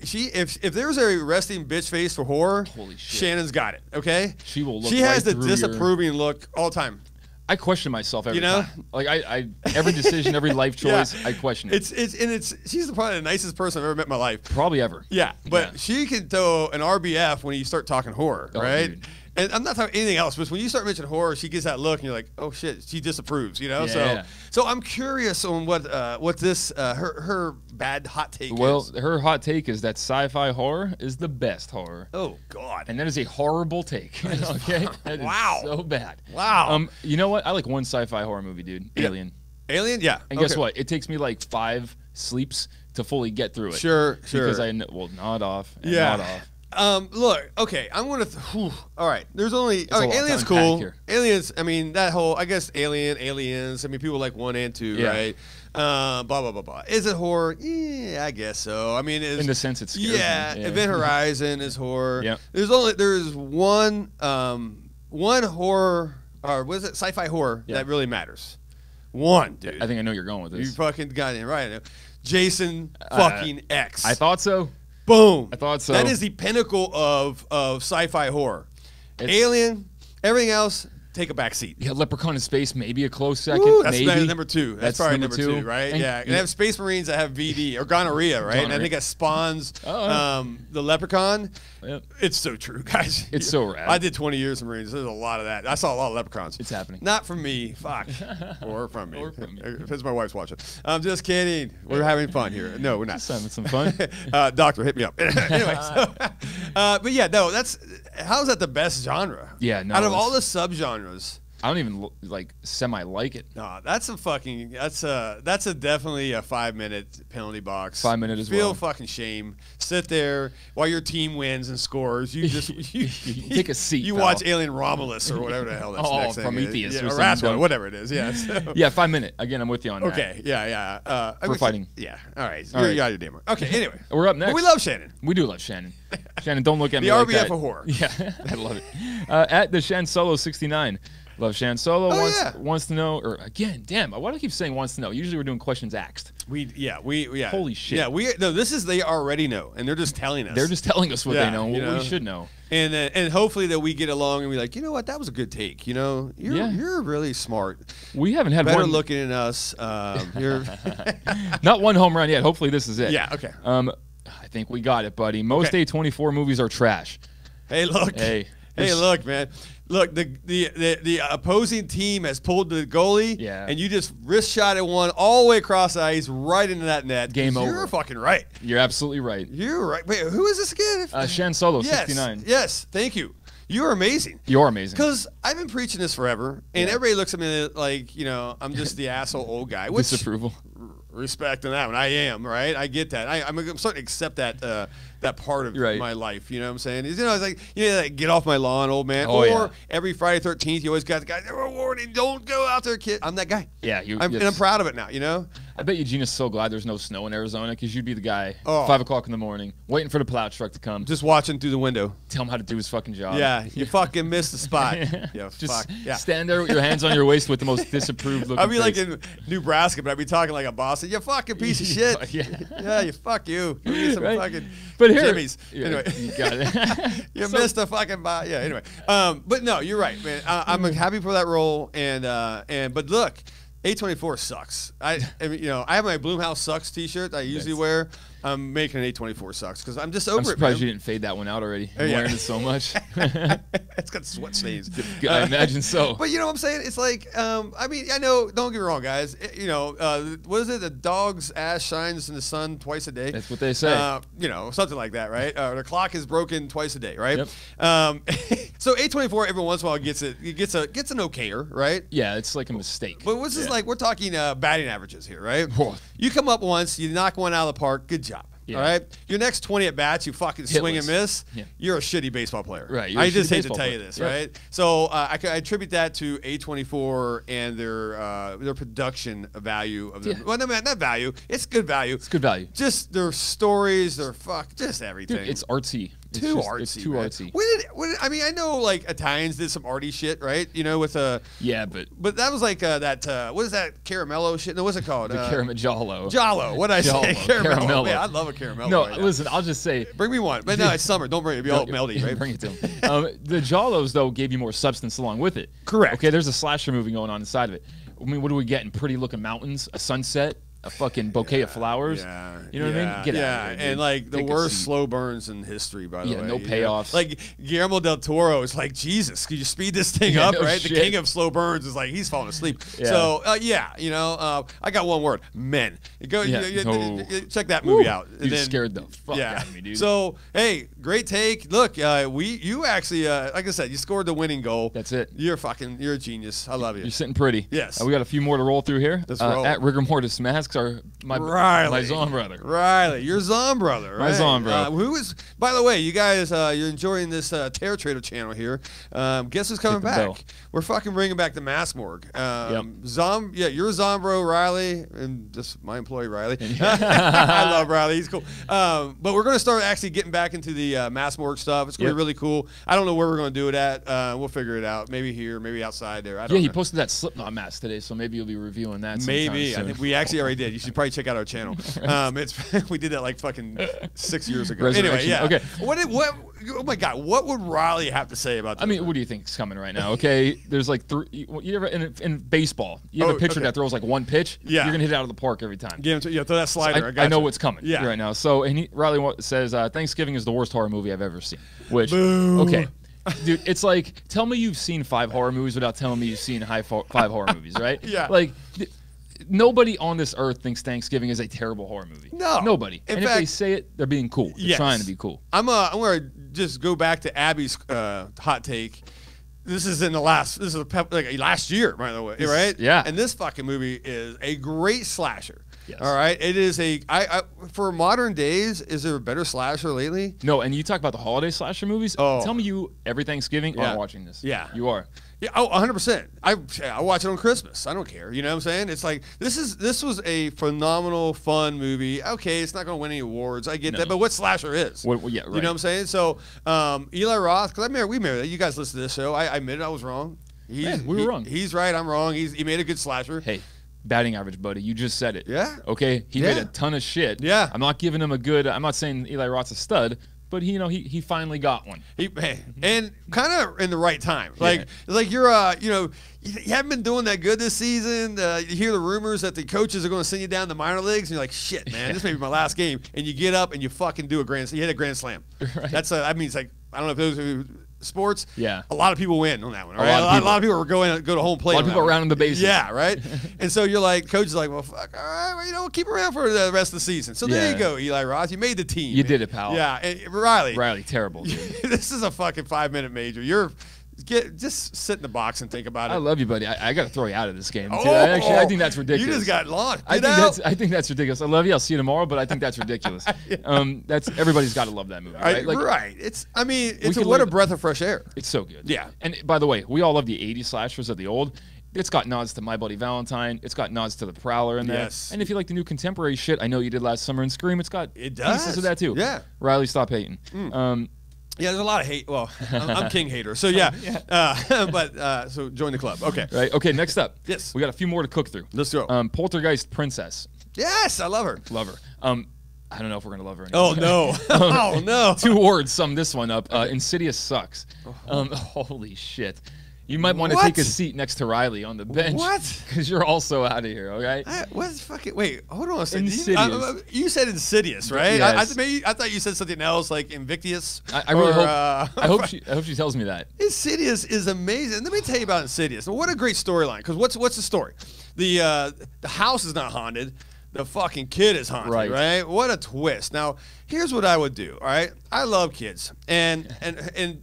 Speaker 1: if there was a resting bitch face for horror,
Speaker 2: holy shit,
Speaker 1: Shannon's got it, okay?
Speaker 2: She will look
Speaker 1: She has
Speaker 2: right
Speaker 1: the disapproving look all the time.
Speaker 2: I question myself every time. Like I every decision, every life choice, I question it.
Speaker 1: She's probably the nicest person I've ever met in my life.
Speaker 2: Probably ever.
Speaker 1: Yeah, but she can throw an RBF when you start talking horror, right?
Speaker 2: Dude.
Speaker 1: And I'm not talking anything else, but when you start mentioning horror, she gets that look, and you're like, oh shit, she disapproves, you know?
Speaker 2: Yeah.
Speaker 1: So I'm curious on what this her bad hot take is.
Speaker 2: Well, her hot take is that sci-fi horror is the best horror.
Speaker 1: Oh God.
Speaker 2: And that is a horrible take. Okay? That
Speaker 1: wow.
Speaker 2: is so bad.
Speaker 1: Wow.
Speaker 2: You know what? I like one sci-fi horror movie, dude. Alien.
Speaker 1: Alien? Yeah.
Speaker 2: And guess what? It takes me like 5 sleeps to fully get through it.
Speaker 1: Sure.
Speaker 2: Because nod off. And nod off.
Speaker 1: Look, okay, I'm gonna. All right, there's only. Alien's cool. Aliens. I mean, that whole. I guess Aliens. I mean, people like 1 and 2, right? Blah blah blah blah. Is it horror? Yeah, I guess so. I mean,
Speaker 2: in the sense it's scary.
Speaker 1: Yeah, Event Horizon is horror.
Speaker 2: Yeah.
Speaker 1: There's one horror, or what is it? Sci-fi horror that really matters. One, dude.
Speaker 2: I think I know you're going with
Speaker 1: You
Speaker 2: this.
Speaker 1: fucking got it right. Jason fucking X.
Speaker 2: I thought so.
Speaker 1: Boom.
Speaker 2: I thought so.
Speaker 1: That is the pinnacle of sci-fi horror.
Speaker 2: It's-
Speaker 1: Alien, everything else, take a back seat.
Speaker 2: Yeah, Leprechaun in Space, maybe a close second.
Speaker 1: Woo, that's
Speaker 2: maybe
Speaker 1: number 2. That's probably number two, right?
Speaker 2: And,
Speaker 1: yeah. And they have Space Marines that have VD or gonorrhea, right? And I think that spawns the Leprechaun.
Speaker 2: Yep.
Speaker 1: It's so true, guys.
Speaker 2: It's so rad.
Speaker 1: I did 20 years in Marines. There's a lot of that. I saw a lot of Leprechauns.
Speaker 2: It's happening.
Speaker 1: Not from me. Fuck. Or from me.
Speaker 2: Or from me.
Speaker 1: If it's my wife's watching. I'm just kidding. We're having fun here. No, we're not.
Speaker 2: Just having some fun.
Speaker 1: Doctor, hit me up. Anyway, but yeah, no, how's that the best genre?
Speaker 2: Yeah, no,
Speaker 1: Out of all the
Speaker 2: it's-
Speaker 1: subgenres,
Speaker 2: I don't even semi like it.
Speaker 1: no, that's a definitely a 5-minute penalty box.
Speaker 2: 5 minute as
Speaker 1: Feel
Speaker 2: well.
Speaker 1: fucking shame. Sit there while your team wins and scores. You just you
Speaker 2: Take a seat,
Speaker 1: You
Speaker 2: pal.
Speaker 1: watch Alien Romulus or whatever the hell that's
Speaker 2: Oh,
Speaker 1: next thing
Speaker 2: Prometheus
Speaker 1: is.
Speaker 2: or
Speaker 1: Yeah, or
Speaker 2: something
Speaker 1: Rascal,
Speaker 2: dumb.
Speaker 1: whatever it is. Yeah. So.
Speaker 2: Yeah, 5 minute. Again, I'm with you on that.
Speaker 1: Okay. Yeah.
Speaker 2: We're fighting.
Speaker 1: Yeah. All right.
Speaker 2: All
Speaker 1: You're
Speaker 2: right.
Speaker 1: out of your damn. Okay. Anyway,
Speaker 2: We're up next.
Speaker 1: But we love Shannon.
Speaker 2: We do love Shannon. Shannon, don't look at
Speaker 1: The
Speaker 2: me like
Speaker 1: RBF
Speaker 2: that.
Speaker 1: of horror.
Speaker 2: Yeah, I love it. At the Shan Solo 69. Love Shan Solo wants to know, or again, damn, why do I keep saying wants to know? Usually we're doing questions asked.
Speaker 1: We
Speaker 2: Holy shit.
Speaker 1: Yeah, they already know, and they're just telling us.
Speaker 2: They're just telling us what
Speaker 1: Yeah,
Speaker 2: they know,
Speaker 1: you
Speaker 2: what
Speaker 1: know.
Speaker 2: we should know.
Speaker 1: And hopefully that we get along and be like, you know what, that was a good take. You know, you're really smart.
Speaker 2: We haven't had
Speaker 1: Better
Speaker 2: one
Speaker 1: looking than us. You're
Speaker 2: not one home run yet. Hopefully this is it.
Speaker 1: yeah. Okay.
Speaker 2: I think we got it, buddy. Most A24 movies are trash.
Speaker 1: Hey, look.
Speaker 2: Hey.
Speaker 1: Hey, look, man. Look, the opposing team has pulled the goalie, and you just wrist shot at one all the way across the ice, right into that net.
Speaker 2: Game over.
Speaker 1: You're fucking right.
Speaker 2: You're absolutely right.
Speaker 1: You're right. Wait, who is this again?
Speaker 2: Shan Solo 69.
Speaker 1: Yes, thank you. You're amazing.
Speaker 2: You're amazing.
Speaker 1: Because I've been preaching this forever, and everybody looks at me like, you know, I'm just the asshole old guy. Which,
Speaker 2: Disapproval.
Speaker 1: respect on that one. I am, right? I get that. I'm starting to accept that that part of
Speaker 2: Right.
Speaker 1: my life. You know what I'm saying? You know, it's like, you know, like, get off my lawn, old man.
Speaker 2: Oh,
Speaker 1: or
Speaker 2: yeah.
Speaker 1: every Friday 13th, you always got the guy, warning, don't go out there, kid. I'm that guy.
Speaker 2: Yeah,
Speaker 1: and I'm proud of it now, you know?
Speaker 2: I bet Eugenia's so glad there's no snow in Arizona because you'd be the guy 5 o'clock in the morning waiting for the plow truck to come.
Speaker 1: Just watching through the window.
Speaker 2: Tell him how to do his fucking job.
Speaker 1: Yeah, you fucking missed the spot. Yeah,
Speaker 2: Just
Speaker 1: yeah.
Speaker 2: stand there with your hands on your waist with the most disapproved looking
Speaker 1: I'd be like
Speaker 2: face.
Speaker 1: in Nebraska, but I'd be talking like a boss. You fucking piece of shit.
Speaker 2: Yeah.
Speaker 1: You fuck you. Give me some
Speaker 2: Right.
Speaker 1: fucking
Speaker 2: But here,
Speaker 1: Jimmy's.
Speaker 2: yeah,
Speaker 1: Anyway.
Speaker 2: you got it.
Speaker 1: You
Speaker 2: So-
Speaker 1: missed a fucking bot. Yeah. Anyway, but no, you're right, man. I'm happy for that role, but look, A24 sucks. I mean, you know, I have my Bloomhouse sucks T-shirt I usually wear. I'm making an A24 sucks because I'm just over
Speaker 2: I'm
Speaker 1: it.
Speaker 2: surprised you
Speaker 1: Man.
Speaker 2: didn't fade that one out already.
Speaker 1: Oh,
Speaker 2: I'm
Speaker 1: yeah.
Speaker 2: wearing it so much.
Speaker 1: It's got sweat stains.
Speaker 2: I imagine so.
Speaker 1: But you know what I'm saying? It's like, I mean, I know, don't get me wrong, guys. You know, what is it? The dog's ass shines in the sun twice a day.
Speaker 2: That's what they say.
Speaker 1: You know, something like that, right? The clock is broken twice a day, right?
Speaker 2: Yep.
Speaker 1: So A24 every once in a while gets an okayer, right?
Speaker 2: Yeah, it's like a mistake.
Speaker 1: But what's this like? We're talking batting averages here, right?
Speaker 2: Whoa.
Speaker 1: You come up once, you knock one out of the park. Good job.
Speaker 2: Yeah.
Speaker 1: All right. Your next 20 at bats, you fucking swing and
Speaker 2: Hitless.
Speaker 1: miss.
Speaker 2: Yeah.
Speaker 1: You're a shitty baseball player.
Speaker 2: Right, you're a
Speaker 1: I just
Speaker 2: shitty
Speaker 1: hate to
Speaker 2: baseball
Speaker 1: tell you
Speaker 2: player.
Speaker 1: this,
Speaker 2: Yep.
Speaker 1: right? So I attribute that to A24 and their production value of the.
Speaker 2: Yeah.
Speaker 1: Well, no, not value. It's good value.
Speaker 2: It's good value.
Speaker 1: Just their stories, just everything.
Speaker 2: Dude, it's artsy. It's
Speaker 1: too
Speaker 2: just-
Speaker 1: artsy.
Speaker 2: It's too
Speaker 1: man.
Speaker 2: artsy.
Speaker 1: I mean, I know like Italians did some arty shit, right? You know, with
Speaker 2: Yeah, but
Speaker 1: but that was like that. What is that caramello shit? No, what's it called?
Speaker 2: the Caramello.
Speaker 1: Jollo. What did I say?
Speaker 2: Jollo,
Speaker 1: Caramello.
Speaker 2: caramello.
Speaker 1: Man, I love a caramello.
Speaker 2: No,
Speaker 1: right now.
Speaker 2: listen, I'll just say.
Speaker 1: Bring me one. But no, it's summer. Don't bring it. It'll be all melty, right?
Speaker 2: Bring it to him. The Jollos, though, gave you more substance along with it.
Speaker 1: Correct.
Speaker 2: Okay, there's a slasher movie going on inside of it. I mean, what are we getting? Pretty looking mountains, a sunset, a fucking bouquet of flowers.
Speaker 1: Yeah.
Speaker 2: You know what I mean? Get out of here, dude.
Speaker 1: And like the
Speaker 2: Take a
Speaker 1: worst
Speaker 2: seat.
Speaker 1: slow burns in history, by the way.
Speaker 2: Yeah, no
Speaker 1: you know?
Speaker 2: payoffs.
Speaker 1: Like Guillermo del Toro is like, Jesus, could you speed this thing
Speaker 2: Yeah,
Speaker 1: up,
Speaker 2: no
Speaker 1: right? The
Speaker 2: shit.
Speaker 1: king of slow burns is like, he's falling asleep.
Speaker 2: Yeah.
Speaker 1: So, you know, I got one word: men. Go,
Speaker 2: Yeah, no.
Speaker 1: check that movie out. And
Speaker 2: You
Speaker 1: then,
Speaker 2: scared the fuck out of me, dude.
Speaker 1: So, hey, great take. Look, you actually, like I said, you scored the winning goal.
Speaker 2: That's it.
Speaker 1: You're a genius. I love you.
Speaker 2: You're sitting pretty.
Speaker 1: Yes.
Speaker 2: We got a few more to roll through here.
Speaker 1: Let's roll.
Speaker 2: At Rigor Mortis Masks. masks are my Zom brother.
Speaker 1: Riley, your Zom brother. Right?
Speaker 2: My Zom bro.
Speaker 1: Who is? By the way, you guys, you're enjoying this Terror Trader channel here. Guess who's coming back?
Speaker 2: bell.
Speaker 1: We're fucking bringing back the Mass Morgue.
Speaker 2: Yep.
Speaker 1: You're Zom bro, Riley, and just my employee Riley. I love Riley. He's cool. But we're going to start actually getting back into the Mass Morgue stuff. It's going to be really cool. I don't know where we're going to do it at. We'll figure it out. Maybe here, maybe outside there. I don't know.
Speaker 2: He posted that Slipknot mask today, so maybe you'll be reviewing that sometime
Speaker 1: Maybe.
Speaker 2: soon.
Speaker 1: I think we actually already did. You should probably check out our channel. We did that like fucking 6 years ago. Anyway, yeah.
Speaker 2: Okay.
Speaker 1: Oh my God, what would Riley have to say about this?
Speaker 2: I mean, what do you think is coming right now? Okay, there's like you ever in baseball, you have a pitcher that throws like one pitch.
Speaker 1: Yeah.
Speaker 2: You're gonna hit it out of the park every time.
Speaker 1: Throw that slider.
Speaker 2: I know what's coming right now. So Riley says Thanksgiving is the worst horror movie I've ever seen. Which okay. Dude, it's like, tell me you've seen 5 horror movies without telling me you've seen 5 horror movies, right?
Speaker 1: Yeah.
Speaker 2: Like, nobody on this earth thinks Thanksgiving is a terrible horror movie.
Speaker 1: No.
Speaker 2: Nobody.
Speaker 1: In
Speaker 2: and
Speaker 1: fact,
Speaker 2: if they say it, they're being cool. They're trying to be cool.
Speaker 1: I'm going to just go back to Abby's hot take. This is last year, by the way, right?
Speaker 2: Yeah.
Speaker 1: And this fucking movie is a great slasher.
Speaker 2: Yes.
Speaker 1: All right. It is for modern days, is there a better slasher lately?
Speaker 2: No, and you talk about the holiday slasher movies.
Speaker 1: Oh.
Speaker 2: Tell me you, every Thanksgiving, are watching this.
Speaker 1: Yeah.
Speaker 2: You are.
Speaker 1: Yeah, 100%. I watch it on Christmas. I don't care. You know what I'm saying? It's like this was a phenomenal, fun movie. Okay, it's not going to win any awards. I get that, but what slasher is?
Speaker 2: Yeah, right.
Speaker 1: You know what I'm saying? So Eli Roth, because we married. You guys listen to this show. I admit I was wrong.
Speaker 2: We were wrong.
Speaker 1: He's right. I'm wrong. He made a good slasher.
Speaker 2: Hey. Batting average, buddy. You just said it.
Speaker 1: Yeah.
Speaker 2: Okay. He made a ton of shit.
Speaker 1: Yeah.
Speaker 2: I'm not giving him a good. I'm not saying Eli Roth's a stud, but he finally got one.
Speaker 1: And kind of in the right time. Like you're you haven't been doing that good this season. You hear the rumors that the coaches are going to send you down to the minor leagues, and you're like, shit, man, this may be my last game. And you get up and you fucking do you hit a grand slam.
Speaker 2: Right.
Speaker 1: That's I mean, it's like, I don't know if those who sports.
Speaker 2: Yeah.
Speaker 1: A lot of people win on that one. Right?
Speaker 2: A
Speaker 1: lot of people are go to home plate.
Speaker 2: A lot of people around in the bases.
Speaker 1: Yeah, right. And so you're like, coach is like, well, fuck, all right, well, we'll keep around for the rest of the season. So there you go, Eli Roth. You made the team.
Speaker 2: You did it, pal.
Speaker 1: Yeah, and Riley,
Speaker 2: terrible. Dude.
Speaker 1: This is a fucking 5-minute major. Just sit in the box and think about it.
Speaker 2: I love you, buddy. I got to throw you out of this game. Too.
Speaker 1: Oh,
Speaker 2: I think that's ridiculous.
Speaker 1: You just got launched.
Speaker 2: I think that's ridiculous. I love you. I'll see you tomorrow, but I think that's ridiculous. That's everybody's got to love that movie, right?
Speaker 1: Right. It's what a breath of fresh air.
Speaker 2: It's so good.
Speaker 1: Yeah.
Speaker 2: And by the way, we all love the '80s slashers of the old. It's got nods to My Bloody Valentine. It's got nods to The Prowler in there.
Speaker 1: Yes.
Speaker 2: And if you like the new contemporary shit, I know you did last summer in Scream. It does. Pieces of that too.
Speaker 1: Yeah.
Speaker 2: Riley, stop hating.
Speaker 1: Yeah, there's a lot of hate. Well, I'm king hater, so yeah. So join the club. Okay.
Speaker 2: Right. Okay. Next up.
Speaker 1: Yes.
Speaker 2: We got a few more to cook through.
Speaker 1: Let's go.
Speaker 2: Poltergeist Princess.
Speaker 1: Yes, I love her.
Speaker 2: Love her. I don't know if we're gonna love her anymore.
Speaker 1: Oh no. Oh no.
Speaker 2: 2 words sum this one up. Insidious sucks. Holy shit. You might want to take a seat next to Riley on the bench.
Speaker 1: What?
Speaker 2: Because you're also out of here, okay?
Speaker 1: What's fucking? Wait, hold on a second.
Speaker 2: Insidious.
Speaker 1: You said Insidious, right?
Speaker 2: Yes.
Speaker 1: I thought you said something else, like Invictus.
Speaker 2: I really hope. I hope she tells me that.
Speaker 1: Insidious is amazing. Let me tell you about Insidious. What a great storyline. Because what's the story? The house is not haunted. The fucking kid is haunted, right? What a twist. Now, here's what I would do, all right? I love kids. And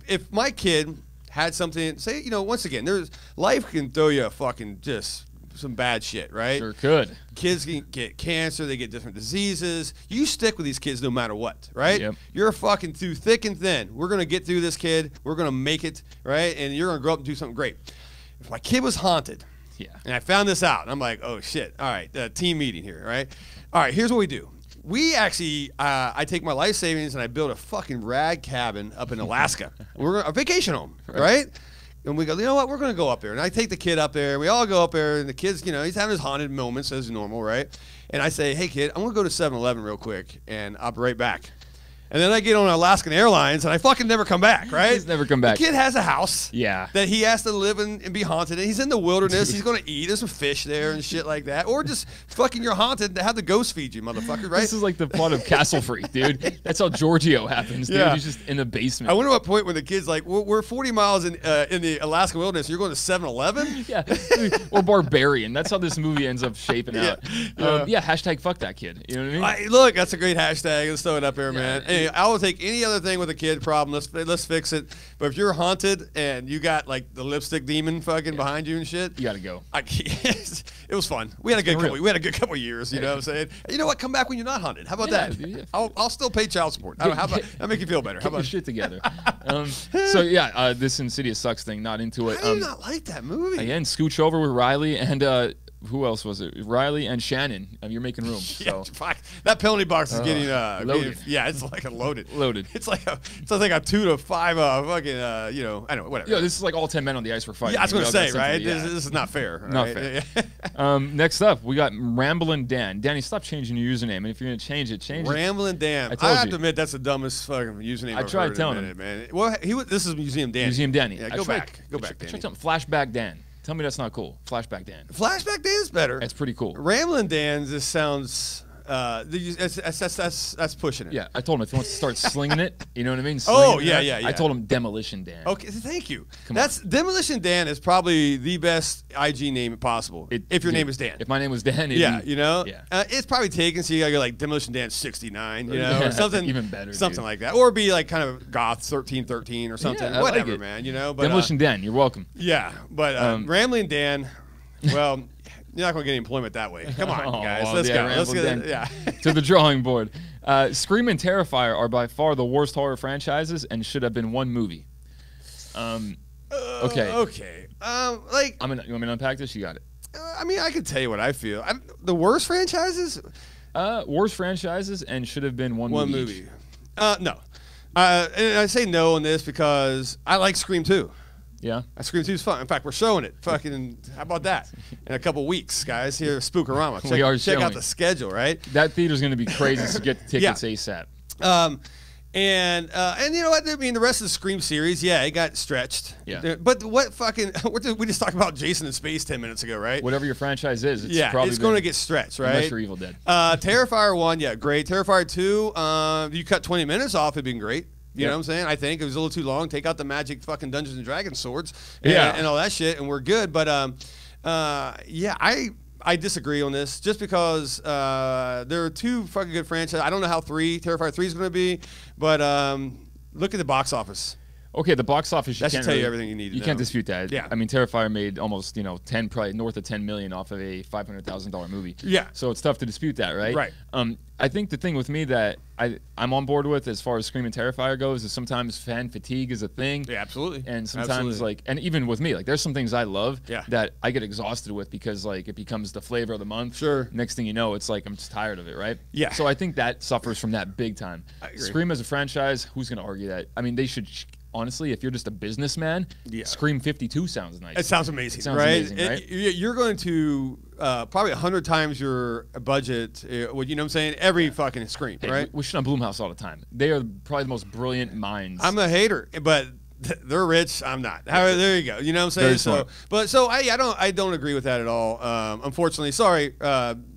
Speaker 1: if my kid had something, say, once again, life can throw you a fucking just some bad shit, right?
Speaker 2: Sure could.
Speaker 1: Kids can get cancer, they get different diseases. You stick with these kids no matter what, right?
Speaker 2: Yep.
Speaker 1: You're fucking through thick and thin. We're going to get through this, kid. We're going to make it, right? And you're going to grow up and do something great. If my kid was haunted, and I found this out, and I'm like, oh shit, all right, team meeting here, right? All right, here's what we do. We actually, I take my life savings and I build a fucking rag cabin up in Alaska. We're a vacation home, right? And we go, you know what? We're going to go up there. And I take the kid up there. We all go up there. And the kid's, he's having his haunted moments as normal, right? And I say, hey, kid, I'm going to go to 7-Eleven real quick. And I'll be right back. And then I get on Alaskan Airlines, and I fucking never come back, right?
Speaker 2: He's never come back.
Speaker 1: The kid has a house
Speaker 2: that
Speaker 1: he has to live in and be haunted in. He's in the wilderness. He's going to eat. There's some fish there and shit like that. Or just fucking you're haunted to have the ghost feed you, motherfucker, right?
Speaker 2: This is like the plot of Castle Freak, dude. That's how Giorgio happens, dude. He's just in a basement.
Speaker 1: I wonder what point when the kid's like, we're 40 miles in the Alaska wilderness. You're going to 7-Eleven?
Speaker 2: Yeah. Or Barbarian. That's how this movie ends up shaping out. Hashtag fuck that kid. You know what I mean?
Speaker 1: Look, that's a great hashtag. Let's throw it up here, man. Hey, I will take any other thing with a kid problem. Let's fix it. But if you're haunted and you got like the lipstick demon fucking behind you and shit,
Speaker 2: you gotta go.
Speaker 1: It's It was fun. We had a good couple years. You know what I'm saying? You know what? Come back when you're not hunted. How about that?
Speaker 2: Yeah.
Speaker 1: I'll still pay child support. How about that? Make you feel better? How
Speaker 2: Get your
Speaker 1: about
Speaker 2: shit together. So yeah, this Insidious sucks thing. Not into it.
Speaker 1: How do you not like that movie?
Speaker 2: Again, scooch over with Riley and who else was it? Riley and Shannon. You're making room.
Speaker 1: Yeah,
Speaker 2: So
Speaker 1: fuck. That penalty box is getting
Speaker 2: loaded.
Speaker 1: yeah, it's like a loaded.
Speaker 2: Loaded.
Speaker 1: It's like a 2 to 5 fucking you know, I don't know, whatever.
Speaker 2: yeah, this is like all 10 men on the ice were fighting.
Speaker 1: Yeah, I was gonna
Speaker 2: You know,
Speaker 1: say,
Speaker 2: that's
Speaker 1: right?
Speaker 2: something- yeah.
Speaker 1: This is not fair.
Speaker 2: Not
Speaker 1: right?
Speaker 2: fair. Next up, we got Ramblin' Dan. Danny, stop changing your username. And if you're gonna change it, change it.
Speaker 1: Ramblin' Dan.
Speaker 2: told
Speaker 1: I have
Speaker 2: you.
Speaker 1: to admit that's the dumbest fucking username I've
Speaker 2: tried
Speaker 1: heard
Speaker 2: telling
Speaker 1: in a minute, man. Well, this is Museum Danny.
Speaker 2: Museum Danny.
Speaker 1: Yeah,
Speaker 2: I
Speaker 1: go
Speaker 2: tried-
Speaker 1: back. Go back,
Speaker 2: I tried
Speaker 1: Danny.
Speaker 2: telling Flashback Dan. Tell me that's not cool. Flashback Dan.
Speaker 1: Flashback Dan's better.
Speaker 2: That's pretty cool.
Speaker 1: Ramblin' Dan just sounds that's pushing it.
Speaker 2: Yeah, I told him if he wants to start slinging it, you know what I mean?
Speaker 1: Oh,
Speaker 2: Slinging
Speaker 1: yeah,
Speaker 2: it,
Speaker 1: yeah.
Speaker 2: I told him Demolition Dan.
Speaker 1: Okay, thank you.
Speaker 2: Come
Speaker 1: That's Demolition Dan is probably the best IG name possible. If your name is Dan.
Speaker 2: If my name was Dan, it'd
Speaker 1: Yeah,
Speaker 2: be-
Speaker 1: you know,
Speaker 2: Yeah.
Speaker 1: It's probably taken, so you gotta go like Demolition Dan 69, you know,
Speaker 2: Yeah,
Speaker 1: or something
Speaker 2: even better,
Speaker 1: something
Speaker 2: dude.
Speaker 1: like that, or be like kind of Goth 1313 or something,
Speaker 2: Yeah, I like
Speaker 1: whatever,
Speaker 2: it.
Speaker 1: man, you know. But
Speaker 2: Demolition Dan, you're welcome.
Speaker 1: yeah, but Rambling Dan, well, you're not gonna get any employment that way. Come on,
Speaker 2: Oh,
Speaker 1: guys,
Speaker 2: well,
Speaker 1: let's
Speaker 2: yeah,
Speaker 1: go. Let's
Speaker 2: Rambling
Speaker 1: get
Speaker 2: Dan.
Speaker 1: yeah.
Speaker 2: To the drawing board. Scream and Terrifier are by far the worst horror franchises and should have been one movie. Okay.
Speaker 1: Okay. Like,
Speaker 2: You want me to unpack this? You got it.
Speaker 1: I mean, I can tell you what I feel. The worst franchises.
Speaker 2: Worst franchises and should have been one
Speaker 1: One
Speaker 2: movie.
Speaker 1: movie. No. And I say no on this because I like Scream 2.
Speaker 2: Yeah.
Speaker 1: Scream 2 is fun. In fact, we're showing it. Fucking, how about that? In a couple weeks, guys, here at Spookorama.
Speaker 2: We are
Speaker 1: check out
Speaker 2: showing.
Speaker 1: the schedule, right?
Speaker 2: That theater's going to be crazy to get the tickets ASAP.
Speaker 1: And you know what? I mean, the rest of the Scream series, yeah, it got stretched.
Speaker 2: Yeah.
Speaker 1: But what fucking? We just talked about Jason in Space 10 minutes ago, right?
Speaker 2: Whatever your franchise is, it's
Speaker 1: Yeah,
Speaker 2: probably
Speaker 1: it's going to get stretched, right?
Speaker 2: Unless you're Evil Dead.
Speaker 1: Terrifier 1, yeah, great. Terrifier 2, you cut 20 minutes off, it'd been great. You know what I'm saying? I think it was a little too long. Take out the magic fucking Dungeons and Dragons swords and all that shit, and we're good. But yeah, I disagree on this just because there are two fucking good franchises. I don't know how Terrifier 3 is going to be, but look at the box office.
Speaker 2: Okay, the box office.
Speaker 1: That should tell you everything you need to
Speaker 2: You
Speaker 1: know.
Speaker 2: can't dispute that.
Speaker 1: Yeah.
Speaker 2: I mean, Terrifier made almost, probably north of 10 million off of a $500,000 movie.
Speaker 1: Yeah.
Speaker 2: So it's tough to dispute that, right?
Speaker 1: Right.
Speaker 2: I think the thing with me that I'm on board with as far as Scream and Terrifier goes is sometimes fan fatigue is a thing.
Speaker 1: Yeah, absolutely.
Speaker 2: And sometimes
Speaker 1: Absolutely.
Speaker 2: and even with me, there's some things I love
Speaker 1: Yeah.
Speaker 2: that I get exhausted with because it becomes the flavor of the month.
Speaker 1: Sure.
Speaker 2: Next thing you know, it's I'm just tired of it, right?
Speaker 1: Yeah.
Speaker 2: So I think that suffers from that big time.
Speaker 1: I agree.
Speaker 2: Scream as a franchise, who's going to argue that? I mean, they should. Honestly, if you're just a businessman, Scream 52 sounds nice.
Speaker 1: It sounds amazing,
Speaker 2: sounds
Speaker 1: right?
Speaker 2: amazing, right?
Speaker 1: You're going to probably 100 times your budget. You know what I'm saying? Every fucking Scream,
Speaker 2: Hey,
Speaker 1: right?
Speaker 2: we shit on Blumhouse all the time. They are probably the most brilliant minds.
Speaker 1: I'm a hater, but they're rich. I'm not. There you go. You know what I'm saying?
Speaker 2: Very smart.
Speaker 1: I don't agree with that at all. Unfortunately, sorry,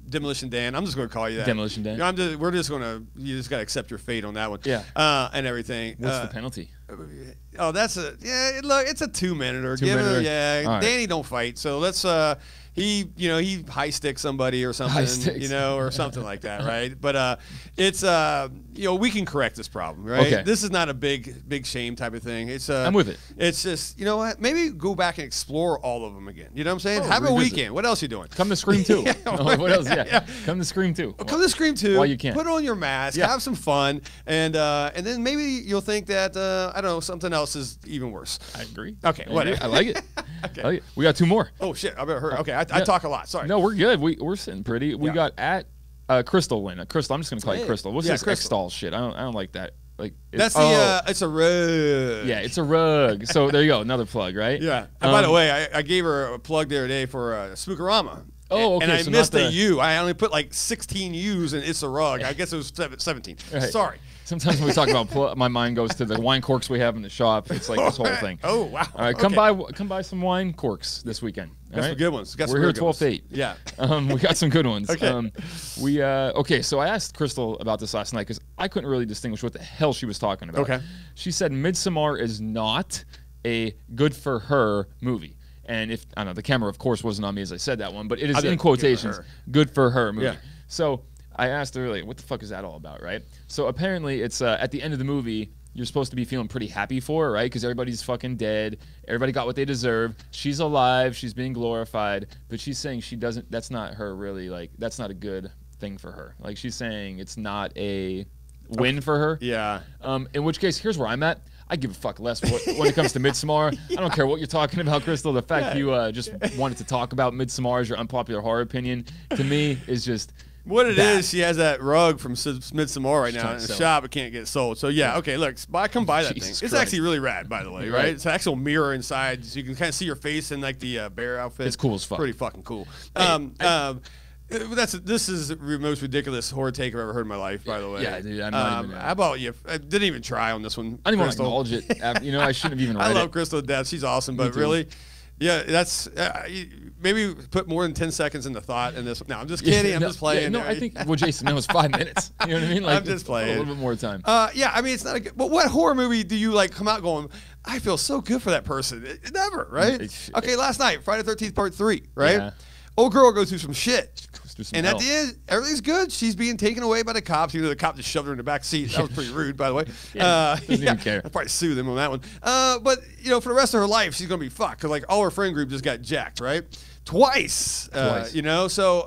Speaker 1: Demolition Dan. I'm just going to call you that.
Speaker 2: Demolition Dan.
Speaker 1: We're just going to. You just got to accept your fate on that one.
Speaker 2: Yeah.
Speaker 1: And everything.
Speaker 2: What's the penalty?
Speaker 1: Oh, that's look, it's a 2-minute. Give him,
Speaker 2: 2-minute.
Speaker 1: yeah.
Speaker 2: All right.
Speaker 1: Danny don't fight, so let's he high stick somebody or something,
Speaker 2: High sticks.
Speaker 1: or something like that, right? But it's we can correct this problem, right?
Speaker 2: Okay.
Speaker 1: This is not a big shame type of thing. It's
Speaker 2: I'm with it.
Speaker 1: It's just what? Maybe go back and explore all of them again. You know what I'm saying?
Speaker 2: Oh,
Speaker 1: Have a
Speaker 2: revisit.
Speaker 1: weekend. What else you doing?
Speaker 2: Come to Scream 2.
Speaker 1: Yeah,
Speaker 2: What else? Yeah. Come to Scream 2.
Speaker 1: Come to Scream 2.
Speaker 2: While you can.
Speaker 1: Put on your mask.
Speaker 2: Yeah.
Speaker 1: Have some fun, and then maybe you'll think that I don't know, something else is even worse.
Speaker 2: I agree.
Speaker 1: Okay,
Speaker 2: I
Speaker 1: whatever.
Speaker 2: agree. I like it.
Speaker 1: Okay.
Speaker 2: I like it. We got 2 more.
Speaker 1: Oh shit! I better hurry. Okay, I talk a lot. Sorry.
Speaker 2: No, we're good. We're sitting pretty. We
Speaker 1: Yeah.
Speaker 2: got at Crystal Lynn. Crystal. I'm just gonna call you
Speaker 1: Hey.
Speaker 2: Crystal. What's
Speaker 1: Yeah,
Speaker 2: this
Speaker 1: Crystal.
Speaker 2: X-Stall shit? I don't like that.
Speaker 1: That's it's a rug.
Speaker 2: Yeah, it's a rug. So there you go. Another plug, right?
Speaker 1: Yeah. And by the way, I gave her a plug the other day for Spookorama.
Speaker 2: Oh, okay,
Speaker 1: And I
Speaker 2: so
Speaker 1: missed
Speaker 2: not
Speaker 1: a
Speaker 2: the-
Speaker 1: U. I only put like 16 U's in It's a Rug. I guess it was 17.
Speaker 2: Right.
Speaker 1: Sorry.
Speaker 2: Sometimes when we talk about my mind goes to the wine corks we have in the shop. It's like this whole thing.
Speaker 1: Oh, wow.
Speaker 2: All right, come buy some wine corks this weekend.
Speaker 1: Got some good ones. Got some
Speaker 2: We're here
Speaker 1: real good ones.
Speaker 2: 12 to 8.
Speaker 1: Yeah.
Speaker 2: We got some good ones.
Speaker 1: Okay.
Speaker 2: Okay, so I asked Crystal about this last night because I couldn't really distinguish what the hell she was talking about.
Speaker 1: Okay.
Speaker 2: She said Midsommar is not a good for her movie. And I don't know, the camera, of course, wasn't on me as I said that one, but it is in quotations, good for her movie.
Speaker 1: Yeah.
Speaker 2: So I asked her, what the fuck is that all about, right? So apparently it's at the end of the movie, you're supposed to be feeling pretty happy for her, right? Because everybody's fucking dead. Everybody got what they deserve. She's alive. She's being glorified. But she's saying she doesn't. That's not her really. Like that's not a good thing for her. Like she's saying it's not a win for her.
Speaker 1: Yeah.
Speaker 2: In which case, here's where I'm at. I give a fuck less when it comes to Midsommar. I don't care what you're talking about, Crystal. The fact you just wanted to talk about Midsommar as your unpopular horror opinion, to me, is just
Speaker 1: what it is. She has that rug from Midsommar right now in the shop, but can't get it sold. So yeah, okay, look, come buy that thing. It's actually really rad, by the way, right? It's an actual mirror inside, so you can kind of see your face in like the bear outfit.
Speaker 2: It's cool as fuck.
Speaker 1: Pretty fucking cool. This is the most ridiculous horror take I've ever heard in my life, by the way.
Speaker 2: Yeah, dude. I'm not even.
Speaker 1: How about you? I didn't even try on this one.
Speaker 2: I didn't want to acknowledge it. You know, I shouldn't have even read it.
Speaker 1: I love Crystal to death. She's awesome, but really, yeah, that's maybe put more than 10 seconds into thought in this. No, I'm just kidding. I'm just playing.
Speaker 2: No, I think Jason knows 5 minutes. You know what I mean? Like,
Speaker 1: I'm just playing.
Speaker 2: A little bit more time.
Speaker 1: Yeah, I mean, it's not a good. But what horror movie do you like come out going, I feel so good for that person? Never, right? Okay, last night, Friday the 13th, Part 3, right?
Speaker 2: Yeah.
Speaker 1: Old girl goes through some shit.
Speaker 2: And
Speaker 1: at the end, everything's good. She's being taken away by the cops. You know, the cop just shoved her in the back seat. That was pretty rude, by the way.
Speaker 2: Doesn't even care.
Speaker 1: I'd probably sue them on that one. But, you know, for the rest of her life, she's going to be fucked. Because, like, all her friend group just got jacked, right? Twice. You know, so...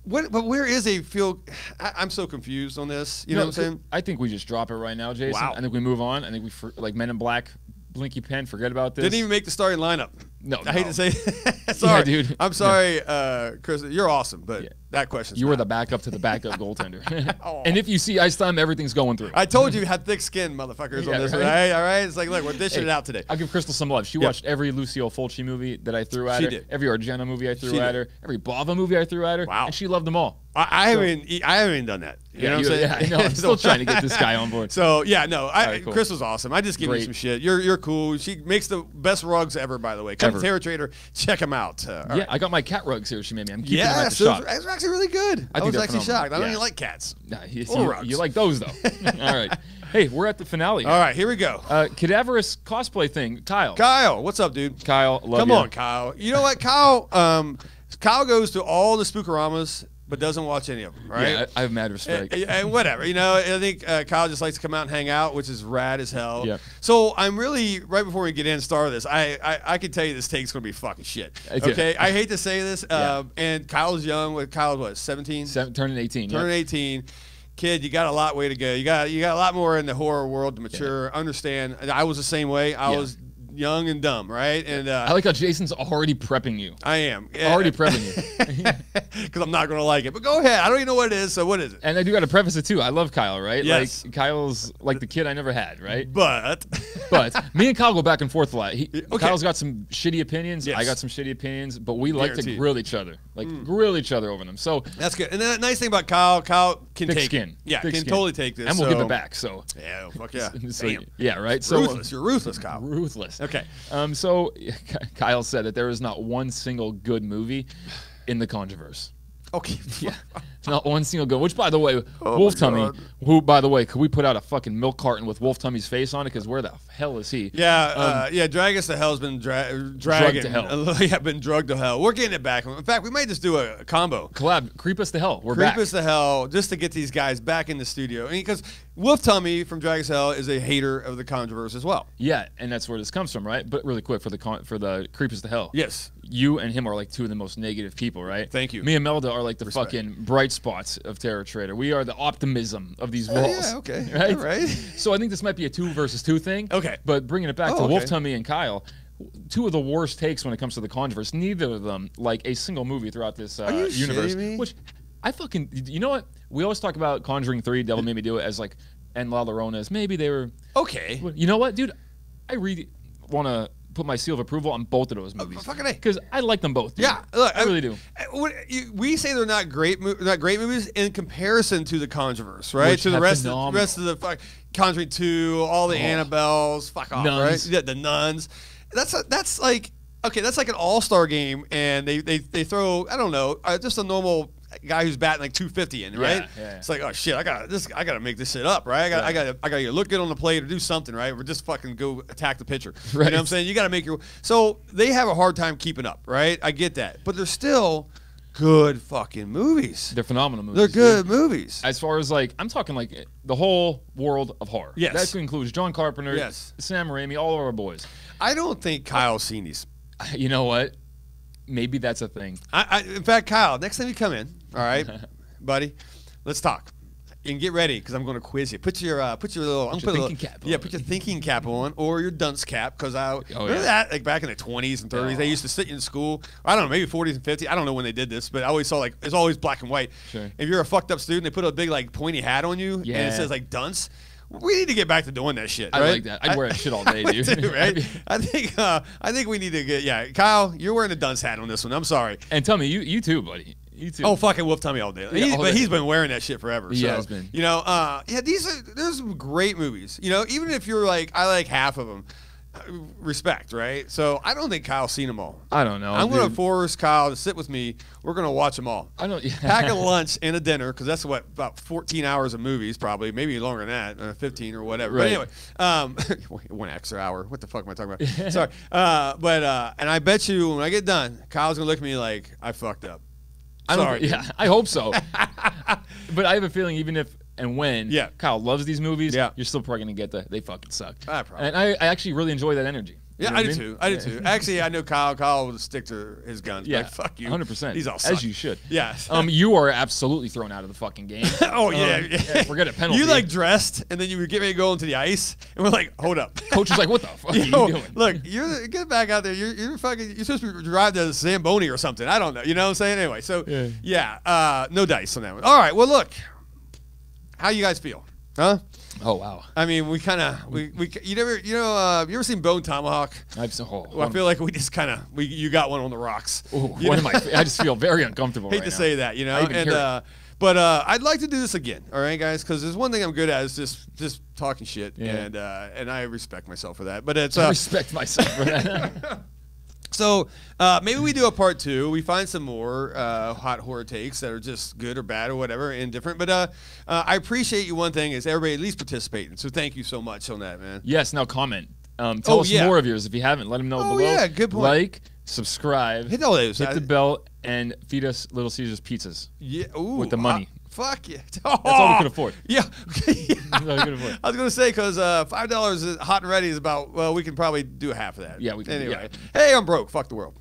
Speaker 1: but where is a feel? I'm so confused on this. You know what I'm saying?
Speaker 2: I think we just drop it right now, Jason.
Speaker 1: Wow.
Speaker 2: I think we move on. I think we, like Men in Black, Blinky Pen, forget about this.
Speaker 1: Didn't even make the starting lineup.
Speaker 2: No,
Speaker 1: I hate to say sorry,
Speaker 2: yeah, dude.
Speaker 1: I'm sorry, Chris. You're awesome, but that question.
Speaker 2: You were the backup to the backup goaltender. And if you see ice time, everything's going through.
Speaker 1: I told you had thick skin, motherfuckers, on this. Right? All right. It's like, look, we're dishing it out today.
Speaker 2: I'll give Crystal some love. She watched every Lucio Fulci movie that I threw at her.
Speaker 1: Did.
Speaker 2: Every Argento movie I threw at her. Every Bava movie I threw at her.
Speaker 1: Wow.
Speaker 2: And she loved them all.
Speaker 1: I haven't even done that. You know what I'm saying?
Speaker 2: Yeah, I know. I'm still trying to get this guy on board.
Speaker 1: So yeah, no,
Speaker 2: right, cool.
Speaker 1: Chris was awesome. I just give you some shit. You're cool. She makes the best rugs ever, by the way. Come to Terror Trader, check them out.
Speaker 2: Right. I got my cat rugs here. She made me. I'm keeping them at the shop.
Speaker 1: It's actually really good. I was actually shocked. I don't even like cats.
Speaker 2: Nah, you like those though. All right. Hey, we're at the finale.
Speaker 1: All right, here we go.
Speaker 2: Cadaverous cosplay thing. Kyle.
Speaker 1: Kyle, what's up, dude?
Speaker 2: Kyle, love you.
Speaker 1: Come on, Kyle. You know what, Kyle? Kyle goes to all the Spookaramas, but doesn't watch any of them, right?
Speaker 2: Yeah, I have mad respect.
Speaker 1: And whatever, you know, I think Kyle just likes to come out and hang out, which is rad as hell.
Speaker 2: Yeah.
Speaker 1: So I'm really, right before we get in and start this, I can tell you this take's going to be fucking shit. Okay? I hate to say this, and Kyle's young. Kyle's what, 17?
Speaker 2: Turning 18.
Speaker 1: Turning 18. Kid, you got a lot way to go. You got a lot more in the horror world to mature, understand. I was the same way. I was young and dumb, right? And
Speaker 2: I like how Jason's already prepping you.
Speaker 1: I am
Speaker 2: already prepping you
Speaker 1: because I'm not going to like it. But go ahead. I don't even know what it is. So what is it?
Speaker 2: And I do got to preface it too. I love Kyle, right?
Speaker 1: Yes.
Speaker 2: Like Kyle's like the kid I never had, right?
Speaker 1: But
Speaker 2: me and Kyle go back and forth a lot. Kyle's got some shitty opinions.
Speaker 1: Yes.
Speaker 2: I got some shitty opinions, but we like to grill each other, grill each other over them. So
Speaker 1: that's good. And the nice thing about Kyle can
Speaker 2: thick
Speaker 1: take
Speaker 2: skin.
Speaker 1: Yeah,
Speaker 2: thick
Speaker 1: can
Speaker 2: skin.
Speaker 1: totally take this,
Speaker 2: and we'll give it back. So
Speaker 1: yeah, fuck yeah,
Speaker 2: yeah, right. So
Speaker 1: ruthless. You're ruthless, Kyle.
Speaker 2: Ruthless.
Speaker 1: Okay.
Speaker 2: So Kyle said that there is not one single good movie in the Controverse.
Speaker 1: Okay.
Speaker 2: Yeah. Not one single good. Which, by the way, Wolf Tummy, who, by the way, could we put out a fucking milk carton with Wolf Tummy's face on it? Because where the hell is he?
Speaker 1: Yeah, Drag Us to Hell's been dragging.
Speaker 2: Drugged to hell.
Speaker 1: Yeah, been drugged to hell. We're getting it back. In fact, we might just do a combo.
Speaker 2: Collab. Creep Us to Hell. We're back.
Speaker 1: Creep Us to Hell, just to get these guys back in the studio. Because Wolf Tummy from Drag Us to Hell is a hater of the Controverse as well.
Speaker 2: Yeah, and that's where this comes from, right? But really quick, for the Creep Us to Hell.
Speaker 1: Yes.
Speaker 2: You and him are like two of the most negative people, right?
Speaker 1: Thank you.
Speaker 2: Me and Melda are like the fucking bright spots of Terror Trader. We are the optimism of these walls.
Speaker 1: Yeah, okay.
Speaker 2: Right?
Speaker 1: All right.
Speaker 2: So I think this might be a 2 versus 2 thing.
Speaker 1: Okay.
Speaker 2: But bringing it back to Wolf Tummy and Kyle, two of the worst takes when it comes to the Controverse. Neither of them like a single movie throughout this universe.
Speaker 1: Me?
Speaker 2: Which I fucking, you know what? We always talk about Conjuring 3, Devil Made Me Do It, as like, and La Llorona's. Maybe they were.
Speaker 1: Okay.
Speaker 2: You know what, dude? I really want to put my seal of approval on both of those movies because I like them both. Dude.
Speaker 1: Yeah, look,
Speaker 2: I really do.
Speaker 1: We say they're not great movies in comparison to the Controverse, right?
Speaker 2: Which
Speaker 1: to the rest of the Conjuring 2, all the Annabelles, fuck off,
Speaker 2: Nuns.
Speaker 1: right? Yeah, the Nuns. That's like that's like an all-star game, and they throw I don't know just a normal guy who's batting like 250 in, right?
Speaker 2: Yeah.
Speaker 1: It's like, oh shit, I gotta make this shit up, right? I gotta either look good on the plate or do something, right? Or just fucking go attack the pitcher.
Speaker 2: Right.
Speaker 1: You know what I'm saying? You gotta make so they have a hard time keeping up, right? I get that. But they're still good fucking movies.
Speaker 2: They're phenomenal movies.
Speaker 1: They're good
Speaker 2: dude.
Speaker 1: movies.
Speaker 2: As far as like, I'm talking like the whole world of horror.
Speaker 1: Yes.
Speaker 2: That includes John Carpenter,
Speaker 1: Yes.
Speaker 2: Sam Raimi, all of our boys.
Speaker 1: I don't think Kyle's seen these.
Speaker 2: You know what? Maybe that's a thing.
Speaker 1: In fact, Kyle, next time you come in, all right, buddy, let's talk. And get ready because I'm going to quiz you. Put your little
Speaker 2: thinking cap on.
Speaker 1: Yeah, put your thinking cap on or your dunce cap because remember that like back in the 20s and 30s they used to sit you in school. I don't know, maybe 40s and 50s. I don't know when they did this, but I always saw like it's always black and white.
Speaker 2: Sure.
Speaker 1: If you're a fucked up student, they put a big like pointy hat on you and it says like dunce. We need to get back to doing that shit. Right?
Speaker 2: I like that. I'd wear that shit all day, dude.
Speaker 1: Too, right? I think we need to get Kyle, you're wearing a dunce hat on this one. I'm sorry.
Speaker 2: And tell me, you too, buddy. You too.
Speaker 1: Oh, fucking Wolf Tummy all day.
Speaker 2: Yeah,
Speaker 1: He's been wearing that shit forever.
Speaker 2: He
Speaker 1: so,
Speaker 2: has been.
Speaker 1: You know, there's some great movies. You know, even if you're like, I like half of them. Respect, right? So I don't think Kyle's seen them all.
Speaker 2: I don't know.
Speaker 1: I'm going to force Kyle to sit with me. We're going to watch them all.
Speaker 2: I don't. Yeah.
Speaker 1: Pack a lunch and a dinner because that's about 14 hours of movies, probably, maybe longer than that, 15 or whatever.
Speaker 2: Right.
Speaker 1: But anyway, 1 extra hour. What the fuck am I talking about? Sorry. And I bet you when I get done, Kyle's going to look at me like I fucked up. Sorry.
Speaker 2: Yeah, I hope so. But I have a feeling even if and when Kyle loves these movies, you're still probably going to get they fucking suck. And I actually really enjoy that energy.
Speaker 1: Yeah, I do too. I do too. Actually, I know Kyle. Kyle will stick to his guns. Yeah, like, fuck you.
Speaker 2: 100%.
Speaker 1: He's all
Speaker 2: as you should.
Speaker 1: Yeah.
Speaker 2: You are absolutely thrown out of the fucking game.
Speaker 1: Oh yeah.
Speaker 2: Forget a penalty.
Speaker 1: You like dressed, and then you were getting ready to go into the ice, and we're like, hold up.
Speaker 2: Coach was like, "What the fuck are you doing?
Speaker 1: Look, get back out there. You're fucking. You're supposed to drive to Zamboni or something. I don't know. You know what I'm saying? Anyway, so no dice on that one. All right. Well, look. How you guys feel? Huh?
Speaker 2: Oh wow!
Speaker 1: I mean, we kind of you ever seen Bone Tomahawk?
Speaker 2: I
Speaker 1: feel like we just kind of you got one on the rocks.
Speaker 2: Ooh, I just feel very uncomfortable.
Speaker 1: Hate to say that, you know. But I'd like to do this again. All right, guys, because there's one thing I'm good at is just talking shit, and I respect myself for that. But it's
Speaker 2: I respect myself for that.
Speaker 1: So maybe we do a part 2. We find some more hot horror takes that are just good or bad or whatever, indifferent. But I appreciate you. One thing is everybody at least participating. So thank you so much on that, man.
Speaker 2: Yes. Now comment. Tell us more of yours if you haven't. Let them know below.
Speaker 1: Yeah, good point.
Speaker 2: Like, subscribe,
Speaker 1: hit all those,
Speaker 2: hit the bell, and feed us Little Caesars pizzas.
Speaker 1: Yeah. Ooh,
Speaker 2: with the money.
Speaker 1: Fuck yeah.
Speaker 2: That's all we could afford.
Speaker 1: Yeah.
Speaker 2: That's all we could afford.
Speaker 1: I was going to say, because $5 hot and ready is about, well, we can probably do half of that.
Speaker 2: Yeah, we can.
Speaker 1: Anyway. Hey, I'm broke. Fuck the world.